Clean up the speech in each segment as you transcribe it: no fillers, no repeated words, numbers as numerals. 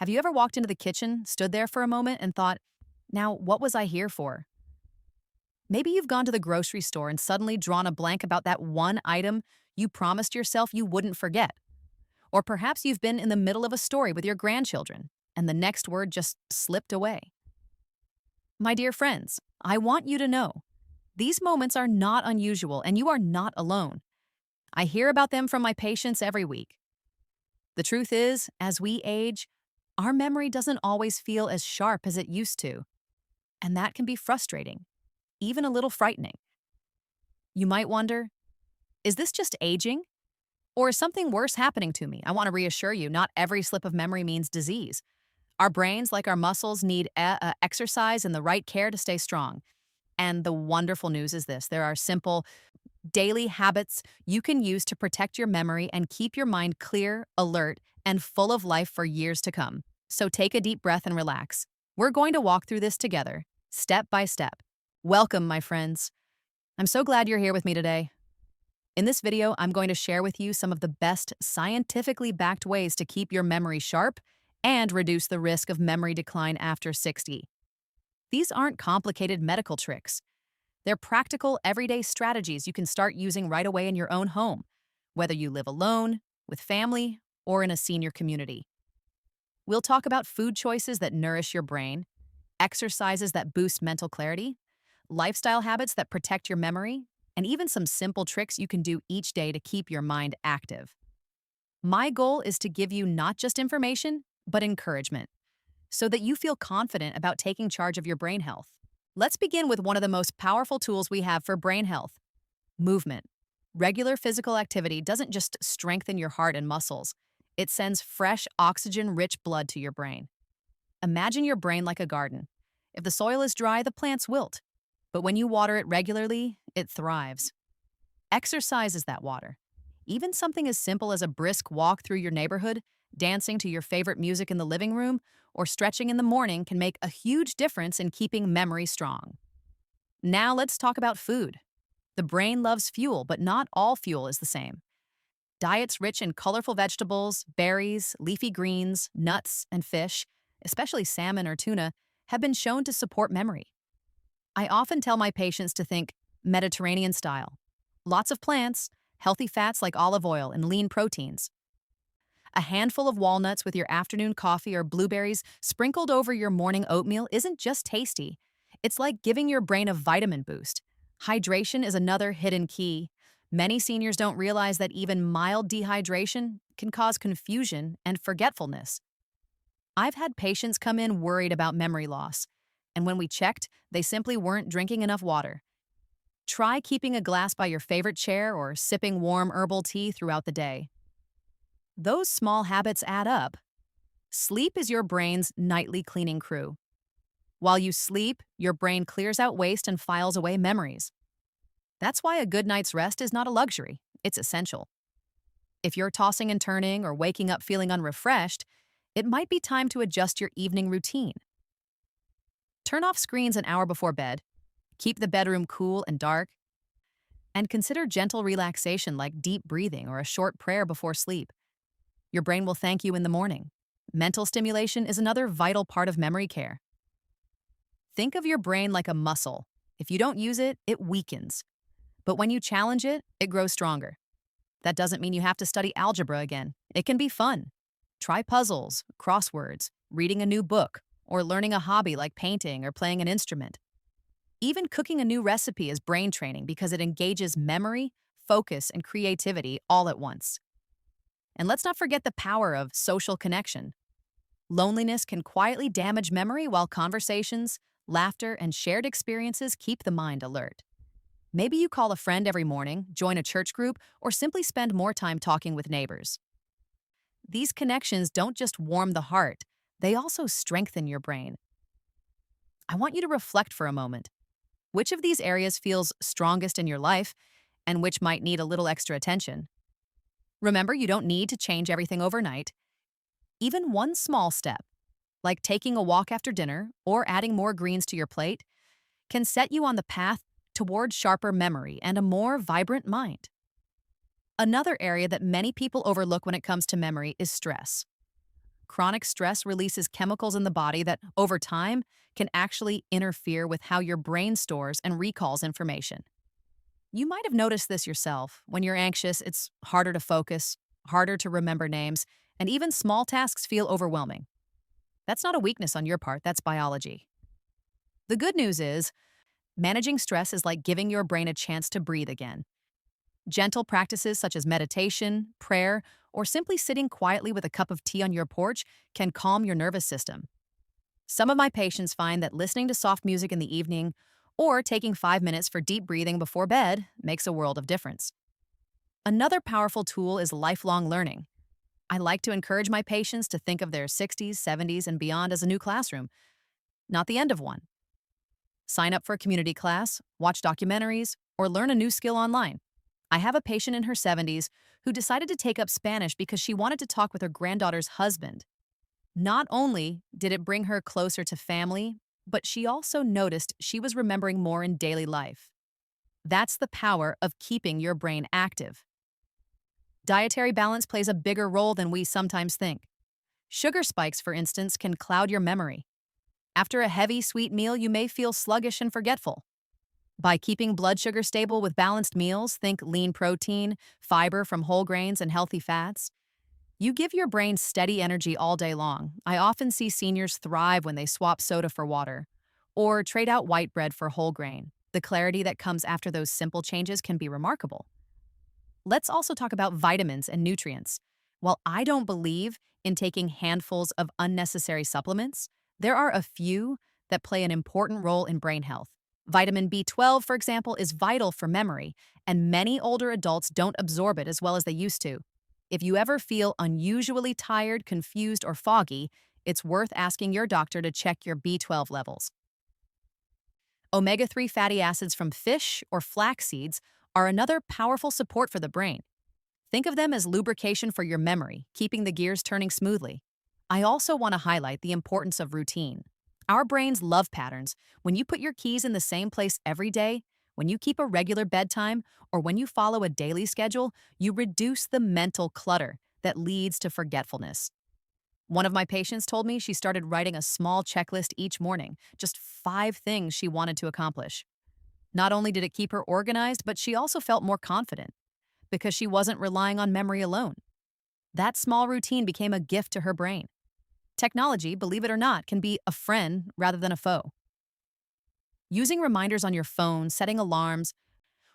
Have you ever walked into the kitchen, stood there for a moment, and thought, now, what was I here for? Maybe you've gone to the grocery store and suddenly drawn a blank about that one item you promised yourself you wouldn't forget. Or perhaps you've been in the middle of a story with your grandchildren, and the next word just slipped away. My dear friends, I want you to know these moments are not unusual, and you are not alone. I hear about them from my patients every week. The truth is, as we age, our memory doesn't always feel as sharp as it used to, and that can be frustrating, even a little frightening. You might wonder, is this just aging? Or is something worse happening to me? I want to reassure you, not every slip of memory means disease. Our brains, like our muscles, need exercise and the right care to stay strong. And the wonderful news is this: there are simple daily habits you can use to protect your memory and keep your mind clear, alert, and full of life for years to come. So take a deep breath and relax. We're going to walk through this together, step by step. Welcome, my friends. I'm so glad you're here with me today. In this video, I'm going to share with you some of the best scientifically backed ways to keep your memory sharp and reduce the risk of memory decline after 60. These aren't complicated medical tricks. They're practical, everyday strategies you can start using right away in your own home, whether you live alone, with family, or in a senior community. We'll talk about food choices that nourish your brain, exercises that boost mental clarity, lifestyle habits that protect your memory, and even some simple tricks you can do each day to keep your mind active. My goal is to give you not just information, but encouragement, so that you feel confident about taking charge of your brain health. Let's begin with one of the most powerful tools we have for brain health: movement. Regular physical activity doesn't just strengthen your heart and muscles, it sends fresh, oxygen-rich blood to your brain. Imagine your brain like a garden. If the soil is dry, the plants wilt. But when you water it regularly, it thrives. Exercise is that water. Even something as simple as a brisk walk through your neighborhood, dancing to your favorite music in the living room, or stretching in the morning can make a huge difference in keeping memory strong. Now let's talk about food. The brain loves fuel, but not all fuel is the same. Diets rich in colorful vegetables, berries, leafy greens, nuts, and fish, especially salmon or tuna, have been shown to support memory. I often tell my patients to think Mediterranean style. Lots of plants, healthy fats like olive oil, and lean proteins. A handful of walnuts with your afternoon coffee or blueberries sprinkled over your morning oatmeal isn't just tasty. It's like giving your brain a vitamin boost. Hydration is another hidden key. Many seniors don't realize that even mild dehydration can cause confusion and forgetfulness. I've had patients come in worried about memory loss, and when we checked, they simply weren't drinking enough water. Try keeping a glass by your favorite chair or sipping warm herbal tea throughout the day. Those small habits add up. Sleep is your brain's nightly cleaning crew. While you sleep, your brain clears out waste and files away memories. That's why a good night's rest is not a luxury, it's essential. If you're tossing and turning or waking up feeling unrefreshed, it might be time to adjust your evening routine. Turn off screens an hour before bed, keep the bedroom cool and dark, and consider gentle relaxation like deep breathing or a short prayer before sleep. Your brain will thank you in the morning. Mental stimulation is another vital part of memory care. Think of your brain like a muscle. If you don't use it, it weakens. But when you challenge it, it grows stronger. That doesn't mean you have to study algebra again. It can be fun. Try puzzles, crosswords, reading a new book, or learning a hobby like painting or playing an instrument. Even cooking a new recipe is brain training because it engages memory, focus, and creativity all at once. And let's not forget the power of social connection. Loneliness can quietly damage memory, while conversations, laughter, and shared experiences keep the mind alert. Maybe you call a friend every morning, join a church group, or simply spend more time talking with neighbors. These connections don't just warm the heart, they also strengthen your brain. I want you to reflect for a moment. Which of these areas feels strongest in your life, and which might need a little extra attention? Remember, you don't need to change everything overnight. Even one small step, like taking a walk after dinner or adding more greens to your plate, can set you on the path toward sharper memory and a more vibrant mind. Another area that many people overlook when it comes to memory is stress. chronic stress releases chemicals in the body that, over time, can actually interfere with how your brain stores and recalls information. You might have noticed this yourself. When you're anxious, it's harder to focus, harder to remember names, and even small tasks feel overwhelming. That's not a weakness on your part, that's biology. The good news is, managing stress is like giving your brain a chance to breathe again. Gentle practices such as meditation, prayer, or simply sitting quietly with a cup of tea on your porch can calm your nervous system. Some of my patients find that listening to soft music in the evening or taking 5 minutes for deep breathing before bed makes a world of difference. Another powerful tool is lifelong learning. I like to encourage my patients to think of their 60s, 70s, and beyond as a new classroom, not the end of one. Sign up for a community class, watch documentaries, or learn a new skill online. I have a patient in her 70s who decided to take up Spanish because she wanted to talk with her granddaughter's husband. Not only did it bring her closer to family, but she also noticed she was remembering more in daily life. That's the power of keeping your brain active. Dietary balance plays a bigger role than we sometimes think. Sugar spikes, for instance, can cloud your memory. After a heavy, sweet meal, you may feel sluggish and forgetful. By keeping blood sugar stable with balanced meals, think lean protein, fiber from whole grains, and healthy fats, you give your brain steady energy all day long. I often see seniors thrive when they swap soda for water or trade out white bread for whole grain. The clarity that comes after those simple changes can be remarkable. Let's also talk about vitamins and nutrients. While I don't believe in taking handfuls of unnecessary supplements, there are a few that play an important role in brain health. Vitamin B12, for example, is vital for memory, and many older adults don't absorb it as well as they used to. If you ever feel unusually tired, confused, or foggy, it's worth asking your doctor to check your B12 levels. Omega-3 fatty acids from fish or flax seeds are another powerful support for the brain. Think of them as lubrication for your memory, keeping the gears turning smoothly. I also want to highlight the importance of routine. Our brains love patterns. When you put your keys in the same place every day, when you keep a regular bedtime, or when you follow a daily schedule, you reduce the mental clutter that leads to forgetfulness. One of my patients told me she started writing a small checklist each morning, just 5 things she wanted to accomplish. Not only did it keep her organized, but she also felt more confident because she wasn't relying on memory alone. That small routine became a gift to her brain. Technology, believe it or not, can be a friend rather than a foe. Using reminders on your phone, setting alarms,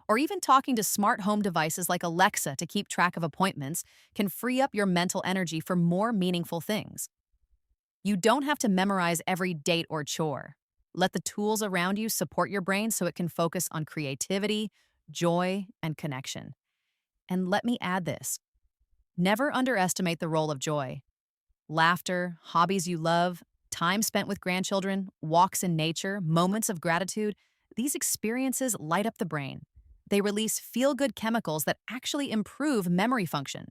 or even talking to smart home devices like Alexa to keep track of appointments can free up your mental energy for more meaningful things. You don't have to memorize every date or chore. Let the tools around you support your brain so it can focus on creativity, joy, and connection. And let me add this. Never underestimate the role of joy. Laughter, hobbies you love, time spent with grandchildren, walks in nature, moments of gratitude, these experiences light up the brain. They release feel-good chemicals that actually improve memory function.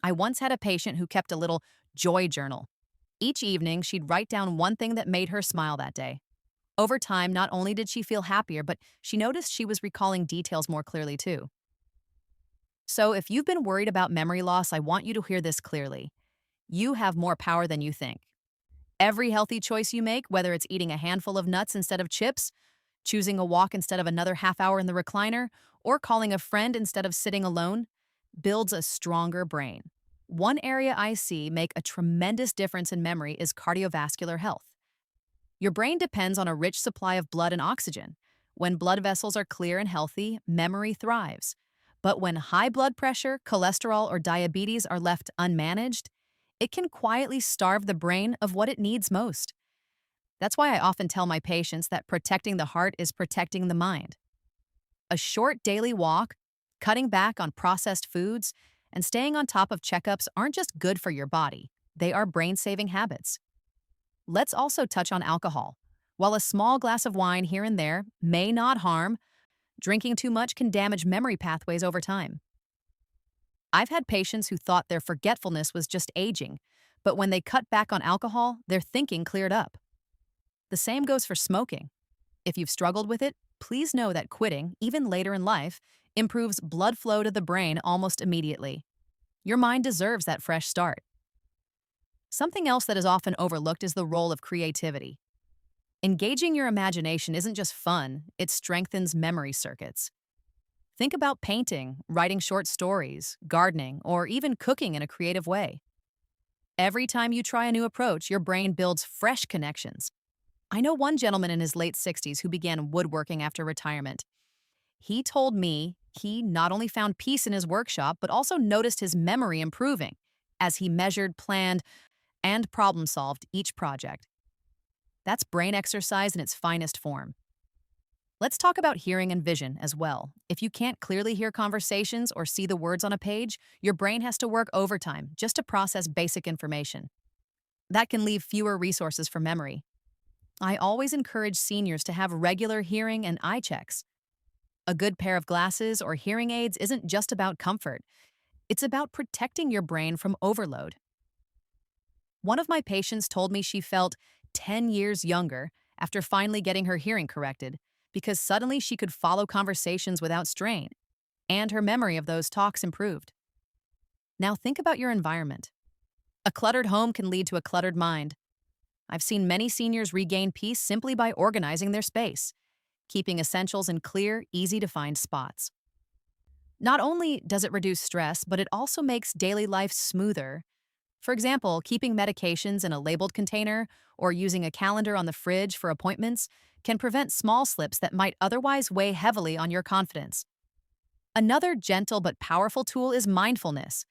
I once had a patient who kept a little joy journal. Each evening, she'd write down one thing that made her smile that day. Over time, not only did she feel happier, but she noticed she was recalling details more clearly too. So if you've been worried about memory loss, I want you to hear this clearly. You have more power than you think. Every healthy choice you make, whether it's eating a handful of nuts instead of chips, choosing a walk instead of another half hour in the recliner, or calling a friend instead of sitting alone, builds a stronger brain. One area I see make a tremendous difference in memory is cardiovascular health. Your brain depends on a rich supply of blood and oxygen. When blood vessels are clear and healthy, memory thrives. But when high blood pressure, cholesterol, or diabetes are left unmanaged, it can quietly starve the brain of what it needs most. That's why I often tell my patients that protecting the heart is protecting the mind. A short daily walk, cutting back on processed foods, and staying on top of checkups aren't just good for your body, they are brain-saving habits. Let's also touch on alcohol. While a small glass of wine here and there may not harm, drinking too much can damage memory pathways over time. I've had patients who thought their forgetfulness was just aging, but when they cut back on alcohol, their thinking cleared up. The same goes for smoking. If you've struggled with it, please know that quitting, even later in life, improves blood flow to the brain almost immediately. Your mind deserves that fresh start. Something else that is often overlooked is the role of creativity. Engaging your imagination isn't just fun, it strengthens memory circuits. Think about painting, writing short stories, gardening, or even cooking in a creative way. Every time you try a new approach, your brain builds fresh connections. I know one gentleman in his late 60s who began woodworking after retirement. He told me he not only found peace in his workshop, but also noticed his memory improving as he measured, planned, and problem solved each project. That's brain exercise in its finest form. Let's talk about hearing and vision as well. If you can't clearly hear conversations or see the words on a page, your brain has to work overtime just to process basic information. That can leave fewer resources for memory. I always encourage seniors to have regular hearing and eye checks. A good pair of glasses or hearing aids isn't just about comfort, it's about protecting your brain from overload. One of my patients told me she felt 10 years younger after finally getting her hearing corrected because suddenly she could follow conversations without strain, and her memory of those talks improved. Now think about your environment. A cluttered home can lead to a cluttered mind. I've seen many seniors regain peace simply by organizing their space, keeping essentials in clear, easy to find spots. Not only does it reduce stress, but it also makes daily life smoother. For example, keeping medications in a labeled container or using a calendar on the fridge for appointments can prevent small slips that might otherwise weigh heavily on your confidence. Another gentle but powerful tool is mindfulness.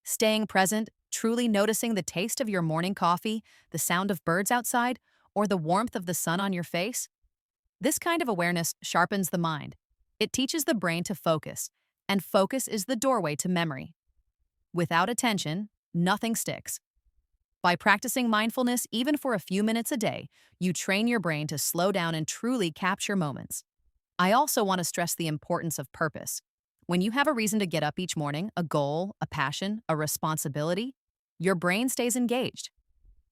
Staying present, truly noticing the taste of your morning coffee, the sound of birds outside, or the warmth of the sun on your face. This kind of awareness sharpens the mind. It teaches the brain to focus, and focus is the doorway to memory. Without attention, nothing sticks. By practicing mindfulness even for a few minutes a day, you train your brain to slow down and truly capture moments. I also want to stress the importance of purpose. When you have a reason to get up each morning, a goal, a passion, a responsibility, your brain stays engaged.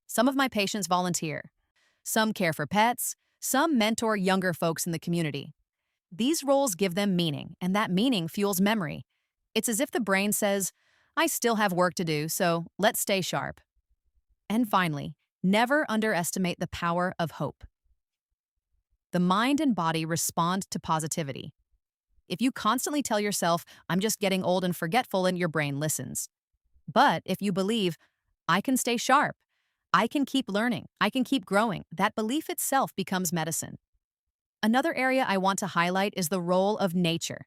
Some of my patients volunteer. Some care for pets. Some mentor younger folks in the community. These roles give them meaning, and that meaning fuels memory. It's as if the brain says, I still have work to do, so let's stay sharp. And finally, never underestimate the power of hope. The mind and body respond to positivity. If you constantly tell yourself, I'm just getting old and forgetful, and your brain listens. But if you believe, I can stay sharp, I can keep learning, I can keep growing, that belief itself becomes medicine. Another area I want to highlight is the role of nature.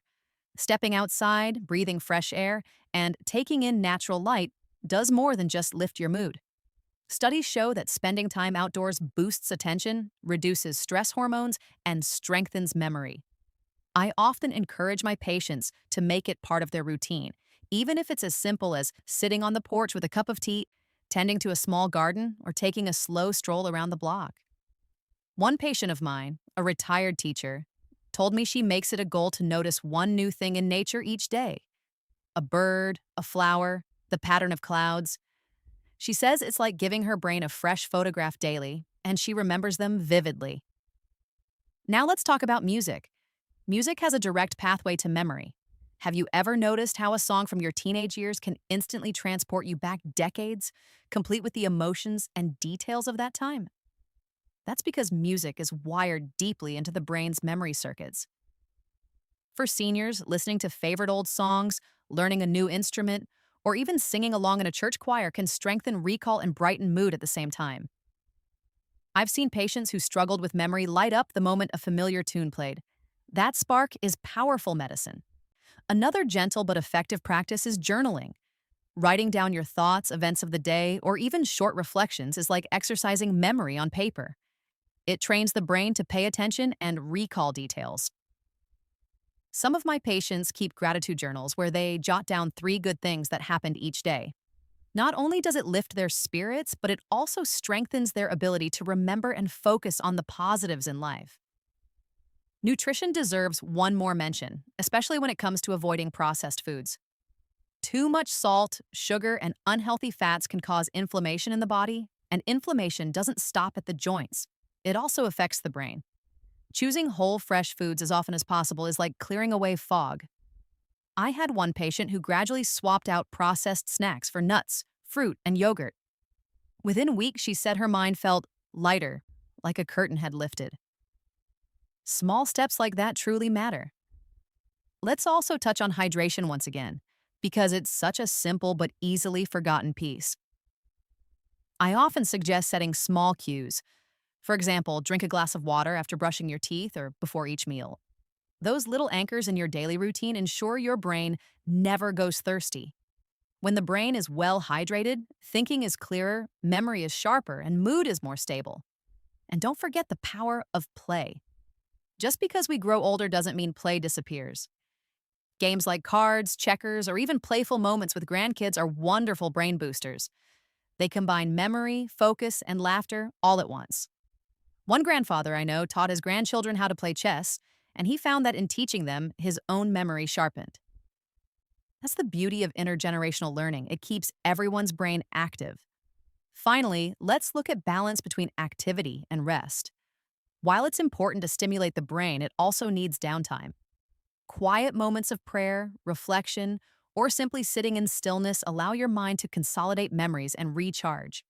Stepping outside, breathing fresh air, and taking in natural light does more than just lift your mood. Studies show that spending time outdoors boosts attention, reduces stress hormones, and strengthens memory. I often encourage my patients to make it part of their routine, even if it's as simple as sitting on the porch with a cup of tea, tending to a small garden, or taking a slow stroll around the block. One patient of mine, a retired teacher, told me she makes it a goal to notice one new thing in nature each day. A bird, a flower, the pattern of clouds. She says it's like giving her brain a fresh photograph daily, and she remembers them vividly. Now let's talk about music. Music has a direct pathway to memory. Have you ever noticed how a song from your teenage years can instantly transport you back decades, complete with the emotions and details of that time? That's because music is wired deeply into the brain's memory circuits. For seniors, listening to favorite old songs, learning a new instrument, or even singing along in a church choir can strengthen recall and brighten mood at the same time. I've seen patients who struggled with memory light up the moment a familiar tune played. That spark is powerful medicine. Another gentle but effective practice is journaling. Writing down your thoughts, events of the day, or even short reflections is like exercising memory on paper. It trains the brain to pay attention and recall details. Some of my patients keep gratitude journals where they jot down 3 good things that happened each day. Not only does it lift their spirits, but it also strengthens their ability to remember and focus on the positives in life. Nutrition deserves one more mention, especially when it comes to avoiding processed foods. Too much salt, sugar, and unhealthy fats can cause inflammation in the body, and inflammation doesn't stop at the joints. It also affects the brain. Choosing whole, fresh foods as often as possible is like clearing away fog. I had one patient who gradually swapped out processed snacks for nuts, fruit, and yogurt. Within weeks, she said her mind felt lighter, like a curtain had lifted. Small steps like that truly matter. Let's also touch on hydration once again, because it's such a simple but easily forgotten piece. I often suggest setting small cues. For example, drink a glass of water after brushing your teeth or before each meal. Those little anchors in your daily routine ensure your brain never goes thirsty. When the brain is well hydrated, thinking is clearer, memory is sharper, and mood is more stable. And don't forget the power of play. Just because we grow older doesn't mean play disappears. Games like cards, checkers, or even playful moments with grandkids are wonderful brain boosters. They combine memory, focus, and laughter all at once. One grandfather I know taught his grandchildren how to play chess, and he found that in teaching them, his own memory sharpened. That's the beauty of intergenerational learning. It keeps everyone's brain active. Finally, let's look at balance between activity and rest. While it's important to stimulate the brain, it also needs downtime. Quiet moments of prayer, reflection, or simply sitting in stillness allow your mind to consolidate memories and recharge.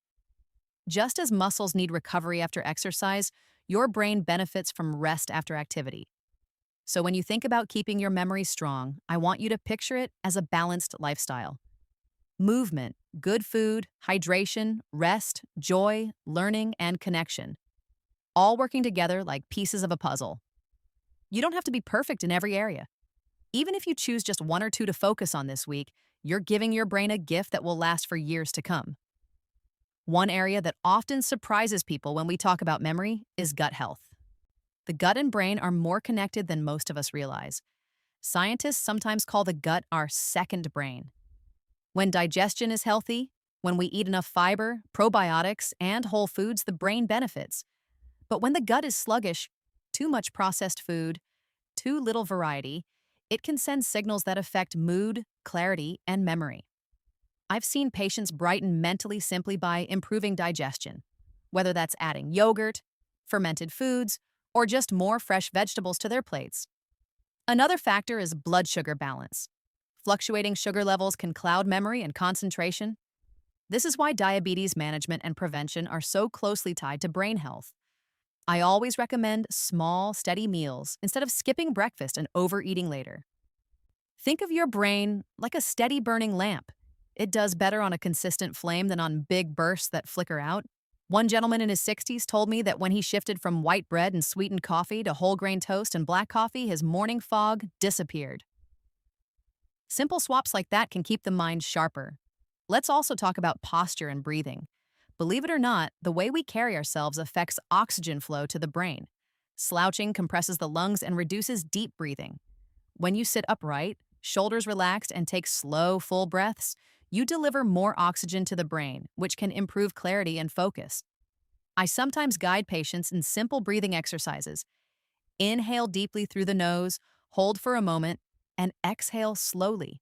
Just as muscles need recovery after exercise, your brain benefits from rest after activity. So when you think about keeping your memory strong, I want you to picture it as a balanced lifestyle. Movement, good food, hydration, rest, joy, learning, and connection. All working together like pieces of a puzzle. You don't have to be perfect in every area. Even if you choose just one or two to focus on this week, you're giving your brain a gift that will last for years to come. One area that often surprises people when we talk about memory is gut health. The gut and brain are more connected than most of us realize. Scientists sometimes call the gut our second brain. When digestion is healthy, when we eat enough fiber, probiotics, and whole foods, the brain benefits. But when the gut is sluggish, too much processed food, too little variety, it can send signals that affect mood, clarity, and memory. I've seen patients brighten mentally simply by improving digestion, whether that's adding yogurt, fermented foods, or just more fresh vegetables to their plates. Another factor is blood sugar balance. Fluctuating sugar levels can cloud memory and concentration. This is why diabetes management and prevention are so closely tied to brain health. I always recommend small, steady meals instead of skipping breakfast and overeating later. Think of your brain like a steady burning lamp. It does better on a consistent flame than on big bursts that flicker out. One gentleman in his 60s told me that when he shifted from white bread and sweetened coffee to whole grain toast and black coffee, his morning fog disappeared. Simple swaps like that can keep the mind sharper. Let's also talk about posture and breathing. Believe it or not, the way we carry ourselves affects oxygen flow to the brain. Slouching compresses the lungs and reduces deep breathing. When you sit upright, shoulders relaxed, and take slow, full breaths, you deliver more oxygen to the brain, which can improve clarity and focus. I sometimes guide patients in simple breathing exercises. Inhale deeply through the nose, hold for a moment, and exhale slowly.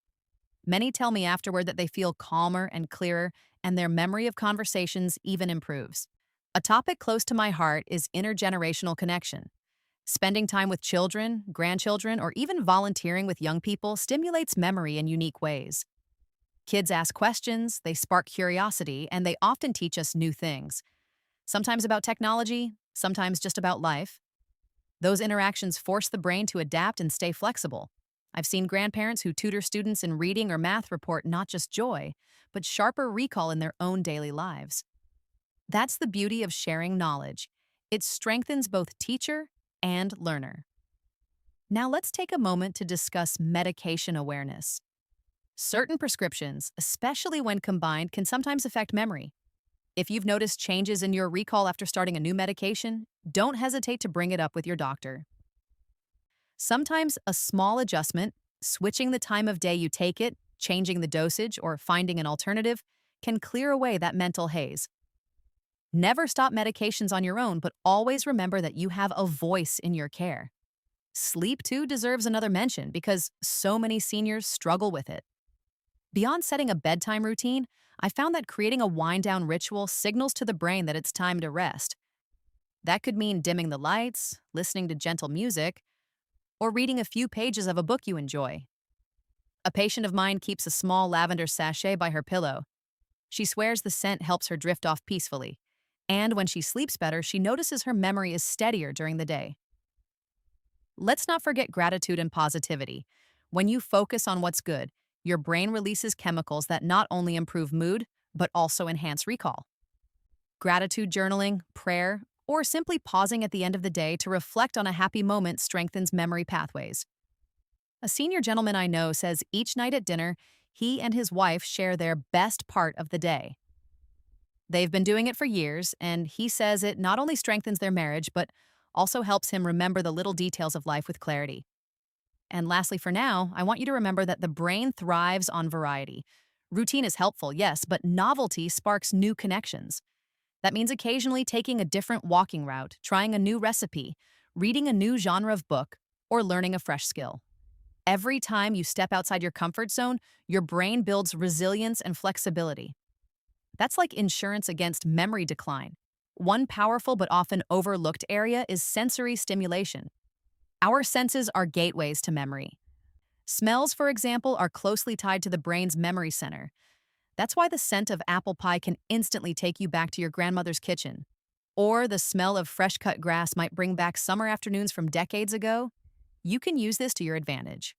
Many tell me afterward that they feel calmer and clearer, and their memory of conversations even improves. A topic close to my heart is intergenerational connection. Spending time with children, grandchildren, or even volunteering with young people stimulates memory in unique ways. Kids ask questions, they spark curiosity, and they often teach us new things. Sometimes about technology, sometimes just about life. Those interactions force the brain to adapt and stay flexible. I've seen grandparents who tutor students in reading or math report not just joy, but sharper recall in their own daily lives. That's the beauty of sharing knowledge. It strengthens both teacher and learner. Now let's take a moment to discuss medication awareness. Certain prescriptions, especially when combined, can sometimes affect memory. If you've noticed changes in your recall after starting a new medication, don't hesitate to bring it up with your doctor. Sometimes a small adjustment, switching the time of day you take it, changing the dosage, or finding an alternative, can clear away that mental haze. Never stop medications on your own, but always remember that you have a voice in your care. Sleep, too, deserves another mention because so many seniors struggle with it. Beyond setting a bedtime routine, I found that creating a wind-down ritual signals to the brain that it's time to rest. That could mean dimming the lights, listening to gentle music, or reading a few pages of a book you enjoy. A patient of mine keeps a small lavender sachet by her pillow. She swears the scent helps her drift off peacefully. And when she sleeps better, she notices her memory is steadier during the day. Let's not forget gratitude and positivity. When you focus on what's good, your brain releases chemicals that not only improve mood, but also enhance recall. Gratitude journaling, prayer, or simply pausing at the end of the day to reflect on a happy moment strengthens memory pathways. A senior gentleman I know says each night at dinner, he and his wife share their best part of the day. They've been doing it for years, and he says it not only strengthens their marriage, but also helps him remember the little details of life with clarity. And lastly, for now, I want you to remember that the brain thrives on variety. Routine is helpful, yes, but novelty sparks new connections. That means occasionally taking a different walking route, trying a new recipe, reading a new genre of book, or learning a fresh skill. Every time you step outside your comfort zone, your brain builds resilience and flexibility. That's like insurance against memory decline. One powerful but often overlooked area is sensory stimulation. Our senses are gateways to memory. Smells, for example, are closely tied to the brain's memory center. That's why the scent of apple pie can instantly take you back to your grandmother's kitchen. Or the smell of fresh cut grass might bring back summer afternoons from decades ago. You can use this to your advantage.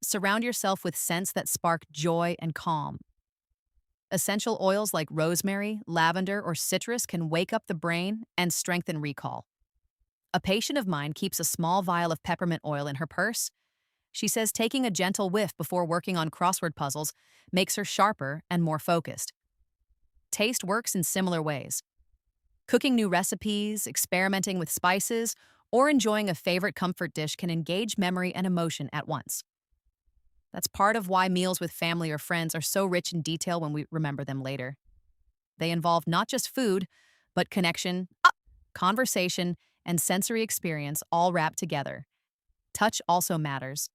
Surround yourself with scents that spark joy and calm. Essential oils like rosemary, lavender, or citrus can wake up the brain and strengthen recall. A patient of mine keeps a small vial of peppermint oil in her purse. She says taking a gentle whiff before working on crossword puzzles makes her sharper and more focused. Taste works in similar ways. Cooking new recipes, experimenting with spices, or enjoying a favorite comfort dish can engage memory and emotion at once. That's part of why meals with family or friends are so rich in detail when we remember them later. They involve not just food, but connection, conversation, and sensory experience all wrapped together. Touch also matters.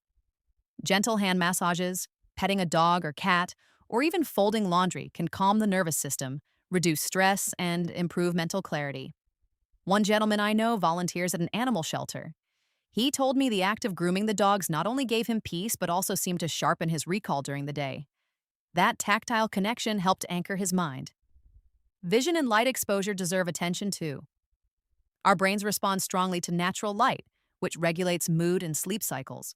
Gentle hand massages, petting a dog or cat, or even folding laundry can calm the nervous system, reduce stress, and improve mental clarity. One gentleman I know volunteers at an animal shelter. He told me the act of grooming the dogs not only gave him peace, but also seemed to sharpen his recall during the day. That tactile connection helped anchor his mind. Vision and light exposure deserve attention too. Our brains respond strongly to natural light, which regulates mood and sleep cycles.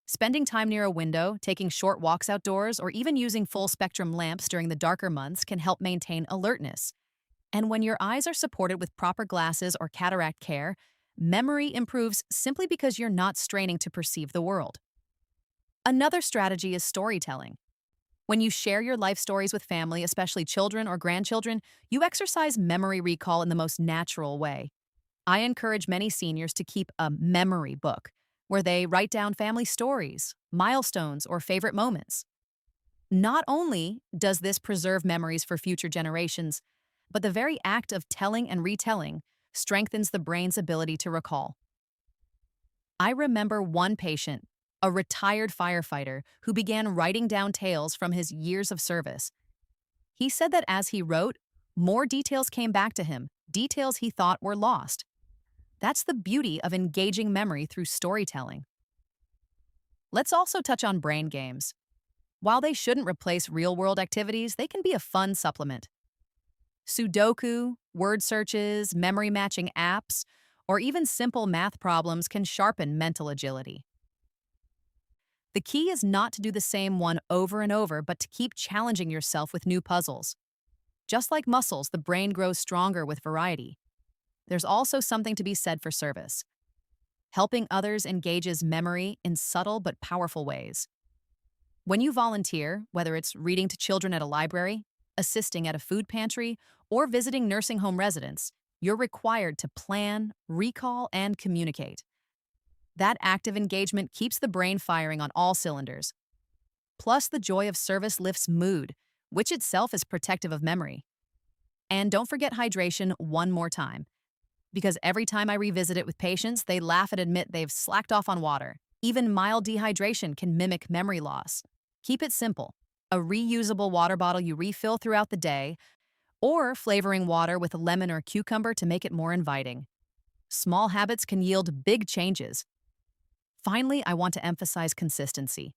Spending time near a window, taking short walks outdoors, or even using full-spectrum lamps during the darker months can help maintain alertness. And when your eyes are supported with proper glasses or cataract care, memory improves simply because you're not straining to perceive the world. Another strategy is storytelling. When you share your life stories with family, especially children or grandchildren, you exercise memory recall in the most natural way. I encourage many seniors to keep a memory book where they write down family stories, milestones, or favorite moments. Not only does this preserve memories for future generations, but the very act of telling and retelling strengthens the brain's ability to recall. I remember one patient, a retired firefighter, who began writing down tales from his years of service. He said that as he wrote, more details came back to him, details he thought were lost. That's the beauty of engaging memory through storytelling. Let's also touch on brain games. While they shouldn't replace real-world activities, they can be a fun supplement. Sudoku, word searches, memory matching apps, or even simple math problems can sharpen mental agility. The key is not to do the same one over and over, but to keep challenging yourself with new puzzles. Just like muscles, the brain grows stronger with variety. There's also something to be said for service. Helping others engages memory in subtle but powerful ways. When you volunteer, whether it's reading to children at a library, assisting at a food pantry, or visiting nursing home residents, you're required to plan, recall, and communicate. That active engagement keeps the brain firing on all cylinders. Plus, the joy of service lifts mood, which itself is protective of memory. And don't forget hydration one more time. Because every time I revisit it with patients, they laugh and admit they've slacked off on water. Even mild dehydration can mimic memory loss. Keep it simple. A reusable water bottle you refill throughout the day, or flavoring water with a lemon or cucumber to make it more inviting. Small habits can yield big changes. Finally, I want to emphasize consistency.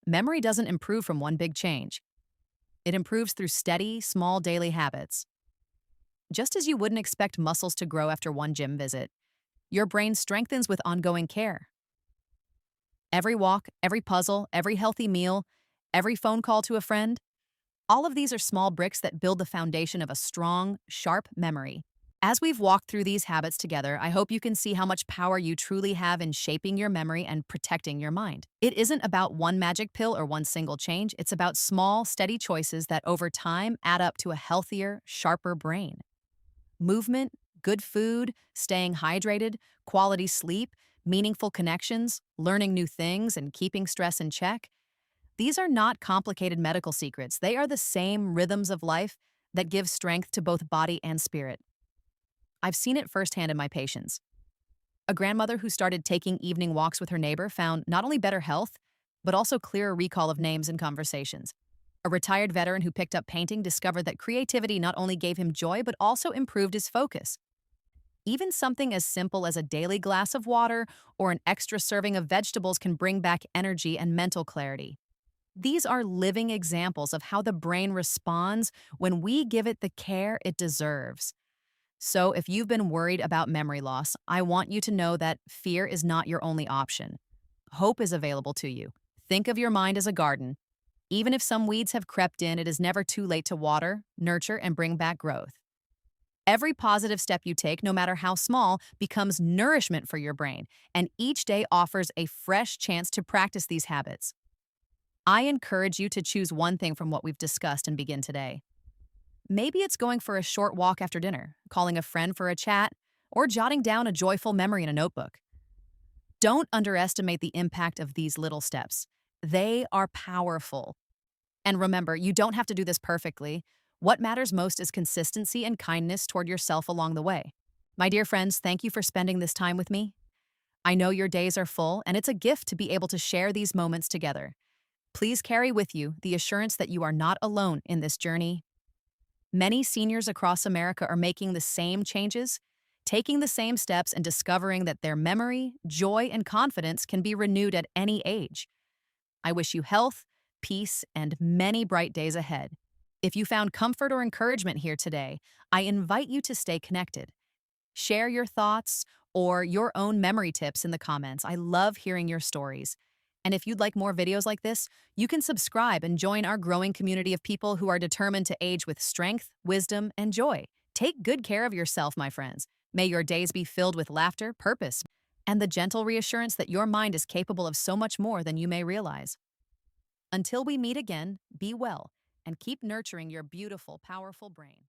Memory doesn't improve from one big change. It improves through steady, small daily habits. Just as you wouldn't expect muscles to grow after one gym visit, your brain strengthens with ongoing care. Every walk, every puzzle, every healthy meal, every phone call to a friend, all of these are small bricks that build the foundation of a strong, sharp memory. As we've walked through these habits together, I hope you can see how much power you truly have in shaping your memory and protecting your mind. It isn't about one magic pill or one single change, it's about small, steady choices that over time add up to a healthier, sharper brain. Movement, good food, staying hydrated, quality sleep, meaningful connections, learning new things, and keeping stress in check. These are not complicated medical secrets. They are the same rhythms of life that give strength to both body and spirit. I've seen it firsthand in my patients. A grandmother who started taking evening walks with her neighbor found not only better health, but also clearer recall of names and conversations. A retired veteran who picked up painting discovered that creativity not only gave him joy, but also improved his focus. Even something as simple as a daily glass of water or an extra serving of vegetables can bring back energy and mental clarity. These are living examples of how the brain responds when we give it the care it deserves. So, if you've been worried about memory loss, I want you to know that fear is not your only option. Hope is available to you. Think of your mind as a garden. Even if some weeds have crept in, it is never too late to water, nurture, and bring back growth. Every positive step you take, no matter how small, becomes nourishment for your brain, and each day offers a fresh chance to practice these habits. I encourage you to choose one thing from what we've discussed and begin today. Maybe it's going for a short walk after dinner, calling a friend for a chat, or jotting down a joyful memory in a notebook. Don't underestimate the impact of these little steps. They are powerful. And remember, you don't have to do this perfectly. What matters most is consistency and kindness toward yourself along the way. My dear friends, thank you for spending this time with me. I know your days are full, and it's a gift to be able to share these moments together. Please carry with you the assurance that you are not alone in this journey. Many seniors across America are making the same changes, taking the same steps, and discovering that their memory, joy, and confidence can be renewed at any age. I wish you health, peace, and many bright days ahead. If you found comfort or encouragement here today, I invite you to stay connected. Share your thoughts or your own memory tips in the comments. I love hearing your stories. And if you'd like more videos like this, you can subscribe and join our growing community of people who are determined to age with strength, wisdom, and joy. Take good care of yourself, my friends. May your days be filled with laughter, purpose, and the gentle reassurance that your mind is capable of so much more than you may realize. Until we meet again, be well and keep nurturing your beautiful, powerful brain.